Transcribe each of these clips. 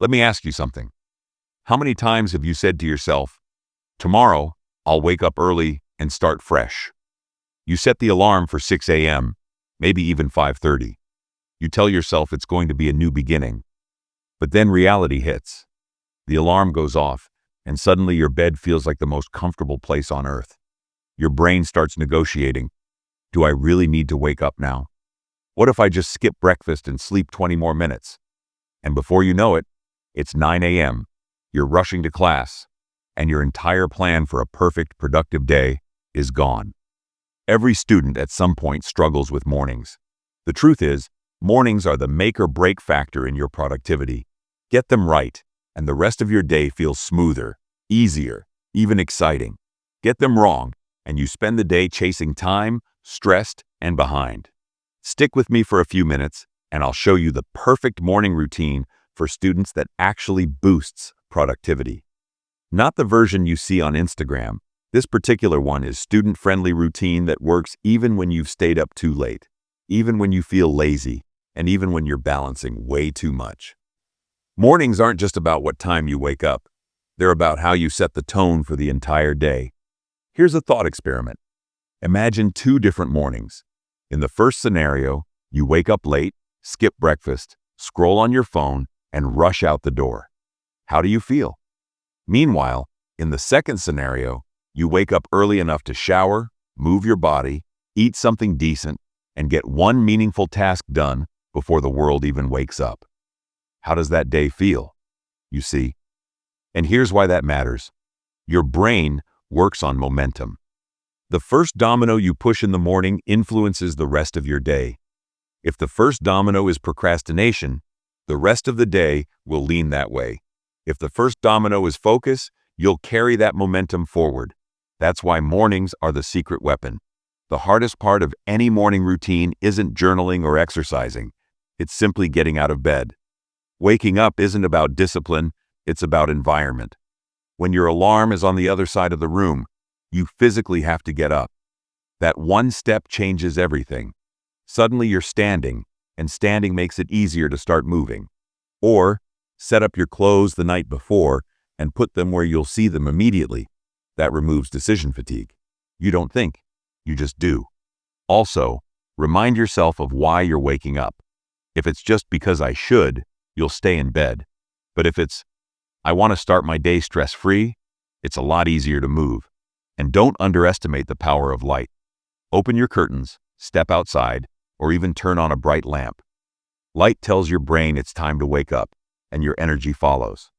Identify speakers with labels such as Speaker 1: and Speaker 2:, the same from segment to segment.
Speaker 1: Let me ask you something. How many times have you said to yourself, tomorrow, I'll wake up early and start fresh? You set the alarm for 6 a.m., maybe even 5:30. You tell yourself it's going to be a new beginning. But then reality hits. The alarm goes off, and suddenly your bed feels like the most comfortable place on earth. Your brain starts negotiating. Do I really need to wake up now? What if I just skip breakfast and sleep 20 more minutes? And before you know it, it's 9 a.m., you're rushing to class, and your entire plan for a perfect, productive day is gone. Every student at some point struggles with mornings. The truth is, mornings are the make or break factor in your productivity. Get them right, and the rest of your day feels smoother, easier, even exciting. Get them wrong, and you spend the day chasing time, stressed, and behind. Stick with me for a few minutes, and I'll show you the perfect morning routine for students that actually boosts productivity. Not the version you see on Instagram. This particular one is student-friendly routine that works even when you've stayed up too late, even when you feel lazy, and even when you're balancing way too much. Mornings aren't just about what time you wake up. They're about how you set the tone for the entire day. Here's a thought experiment. Imagine two different mornings. In the first scenario, you wake up late, skip breakfast, scroll on your phone, and rush out the door. How do you feel? Meanwhile, in the second scenario, you wake up early enough to shower, move your body, eat something decent, and get one meaningful task done before the world even wakes up. How does that day feel? You see? And here's why that matters. Your brain works on momentum. The first domino you push in the morning influences the rest of your day. If the first domino is procrastination, the rest of the day will lean that way. If the first domino is focus, you'll carry that momentum forward. That's why mornings are the secret weapon. The hardest part of any morning routine isn't journaling or exercising. It's simply getting out of bed. Waking up isn't about discipline, it's about environment. When your alarm is on the other side of the room, you physically have to get up. That one step changes everything. Suddenly you're standing, and standing makes it easier to start moving. Or, set up your clothes the night before and put them where you'll see them immediately. That removes decision fatigue. You don't think, you just do. Also, remind yourself of why you're waking up. If it's just because I should, you'll stay in bed. But if it's, I want to start my day stress-free, it's a lot easier to move. And don't underestimate the power of light. Open your curtains, step outside, or even turn on a bright lamp. Light tells your brain it's time to wake up, and your energy follows.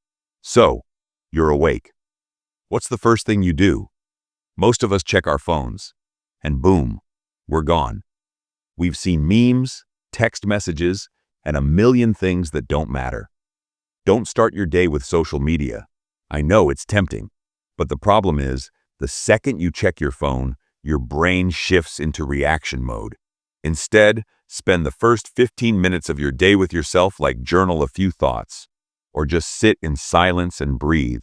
Speaker 1: So, you're awake. What's the first thing you do? Most of us check our phones, and boom, we're gone. We've seen memes, text messages, and a million things that don't matter. Don't start your day with social media. I know it's tempting, but the problem is, the second you check your phone, your brain shifts into reaction mode. Instead, spend the first 15 minutes of your day with yourself, like journal a few thoughts, or just sit in silence and breathe.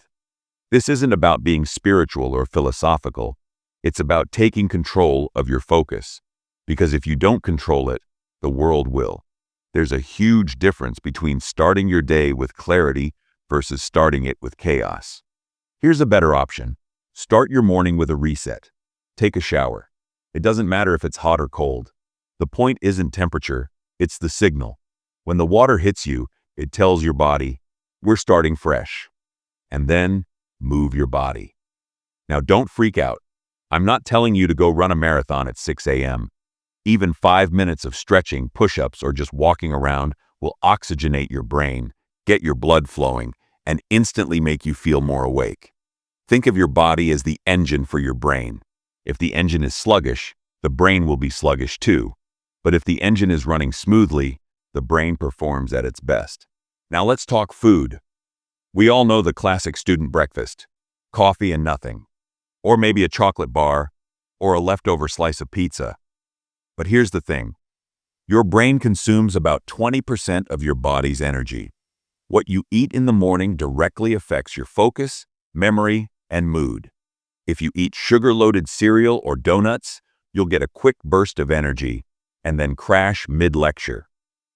Speaker 1: This isn't about being spiritual or philosophical. It's about taking control of your focus. Because if you don't control it, the world will. There's a huge difference between starting your day with clarity versus starting it with chaos. Here's a better option. Start your morning with a reset. Take a shower. It doesn't matter if it's hot or cold. The point isn't temperature, it's the signal. When the water hits you, it tells your body, we're starting fresh. And then, move your body. Now don't freak out. I'm not telling you to go run a marathon at 6 a.m. Even 5 minutes of stretching, push-ups, or just walking around will oxygenate your brain, get your blood flowing, and instantly make you feel more awake. Think of your body as the engine for your brain. If the engine is sluggish, the brain will be sluggish too. But if the engine is running smoothly, the brain performs at its best. Now let's talk food. We all know the classic student breakfast, coffee and nothing, or maybe a chocolate bar, or a leftover slice of pizza. But here's the thing. Your brain consumes about 20% of your body's energy. What you eat in the morning directly affects your focus, memory, and mood. If you eat sugar-loaded cereal or donuts, you'll get a quick burst of energy and then crash mid-lecture.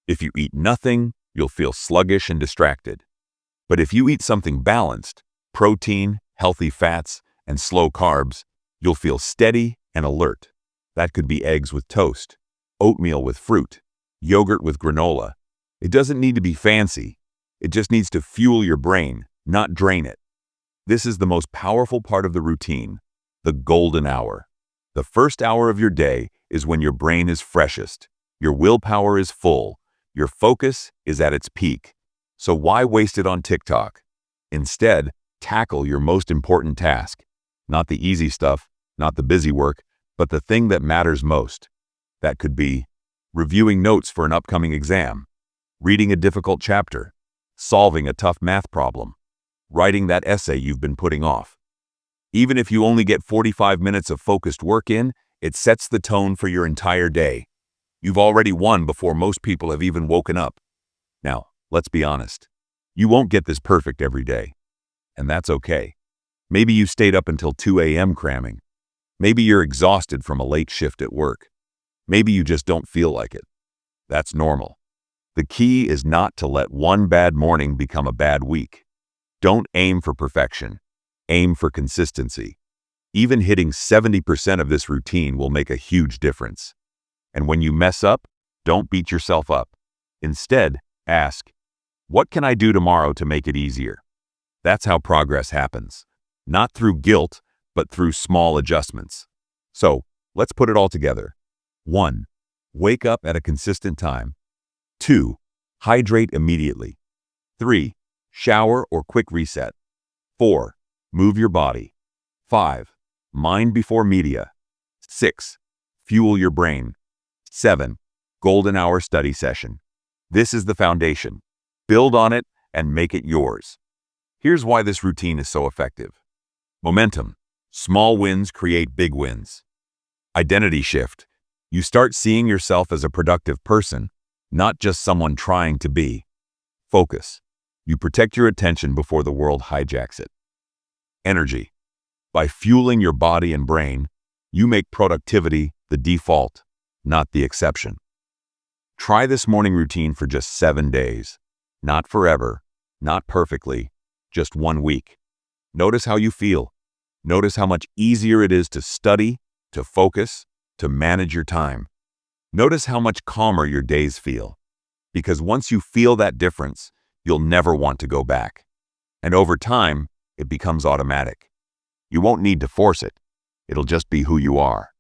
Speaker 1: If you eat nothing, you'll feel sluggish and distracted. But if you eat something balanced, protein, healthy fats, and slow carbs, you'll feel steady and alert. That could be eggs with toast, oatmeal with fruit, yogurt with granola. It doesn't need to be fancy. It just needs to fuel your brain, not drain it. This is the most powerful part of the routine, the golden hour. The first hour of your day is when your brain is freshest, your willpower is full, your focus is at its peak. So why waste it on TikTok? Instead, tackle your most important task. Not the easy stuff, not the busy work, but the thing that matters most. That could be reviewing notes for an upcoming exam, reading a difficult chapter, solving a tough math problem, writing that essay you've been putting off. Even if you only get 45 minutes of focused work in, it sets the tone for your entire day. You've already won before most people have even woken up. Now, let's be honest. You won't get this perfect every day. And that's okay. Maybe you stayed up until 2 a.m. cramming. Maybe you're exhausted from a late shift at work. Maybe you just don't feel like it. That's normal. The key is not to let one bad morning become a bad week. Don't aim for perfection. Aim for consistency. Even hitting 70% of this routine will make a huge difference. And when you mess up, don't beat yourself up. Instead, ask, what can I do tomorrow to make it easier? That's how progress happens. Not through guilt, but through small adjustments. So, let's put it all together. 1. Wake up at a consistent time. 2. Hydrate immediately. 3. Shower or quick reset. 4. Move your body. 5. Mind before media. 6. Fuel your brain. 7. Golden hour study session. This is the foundation. Build on it and make it yours. Here's why this routine is so effective. Momentum. Small wins create big wins. Identity shift. You start seeing yourself as a productive person, not just someone trying to be. Focus. You protect your attention before the world hijacks it. Energy. By fueling your body and brain, you make productivity the default, not the exception. Try this morning routine for just 7 days. Not forever, not perfectly, just 1 week. Notice how you feel. Notice how much easier it is to study, to focus, to manage your time. Notice how much calmer your days feel. Because once you feel that difference, you'll never want to go back. And over time, it becomes automatic. You won't need to force it. It'll just be who you are.